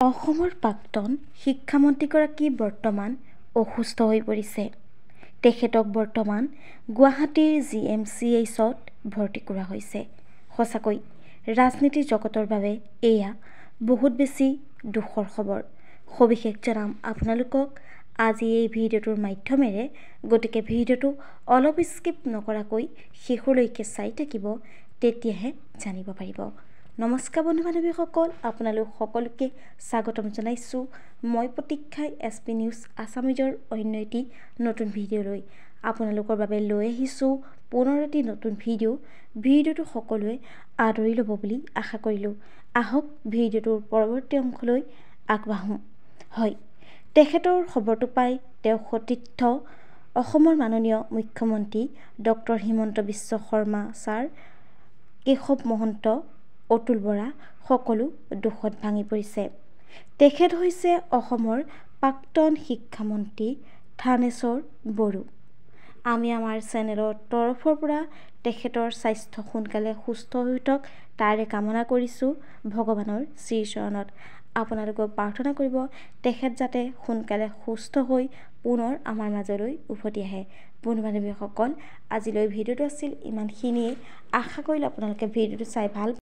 অসমৰ প্ৰাক্তন শিক্ষামন্ত্ৰীগৰাকী বৰ্তমান অসুস্থ হৈ পৰিছে। তেখেতক বৰ্তমান গুৱাহাটীৰ GMCHত ভৰ্তি কৰা হৈছে। সঁচাকৈ ৰাজনীতিৰ জগতৰ বাবে এয়া বহুত বেছি দুখৰ খবৰ। সবিশেষ জনাম আপোনালোকক আজি এই ভিডিঅ'টোৰ মাধ্যমেৰে। গতিকে ভিডিঅ'টো অলপ স্কিপ নকৰাকৈ শেষলৈকে চাই থাকিব, তেতিয়াহে জানিব পাৰিব। নমস্কাৰ বন্ধু বান্ধৱীসকল, আপোনালোক সকলোকে স্বাগতম জনাইছোঁ মই প্ৰতীক্ষাই SP নিউজ আছামিজৰ অন্য এটি নতুন ভিডিঅ'লৈ। আপোনালোকৰ বাবে লৈ আহিছোঁ পুনৰ এটি নতুন ভিডিঅ'টো সকলোৱে আদৰি ল'ব বুলি আশা কৰিলোঁ। আহক ভিডিঅ'টোৰ পৰৱৰ্তী অংশলৈ আগবাঢ়োঁ। হয়, তেখেতৰ খবৰটো পাই তেওঁ সতীৰ্থ অসমৰ মাননীয় মুখ্যমন্ত্ৰী ডক্টৰ হিমন্ত বিশ্ব শৰ্মা ছাৰ, কেশৱ মহন্ত, অতুল বৰা সকলো দুখত ভাঙি পৰিছে। তেখেত হৈছে অসমৰ প্ৰাক্তন শিক্ষামন্ত্ৰী থানেশ্বৰ বড়ো। আমি আমাৰ চেনেলৰ তৰফৰ পৰা তেখেতৰ স্বাস্থ্য সোনকালে সুস্থ হৈ উঠক তাৰে কামনা কৰিছোঁ ভগৱানৰ শ্ৰীচৰণত। আপোনালোকেও প্ৰাৰ্থনা কৰিব তেখেত যাতে সোনকালে সুস্থ হৈ পুনৰ আমাৰ মাজলৈ উভতি আহে। বন্ধু বান্ধৱীসকল, আজিলৈ ভিডিঅ'টো আছিল ইমানখিনিয়ে। আশা কৰিলোঁ আপোনালোকে ভিডিঅ'টো চাই ভাল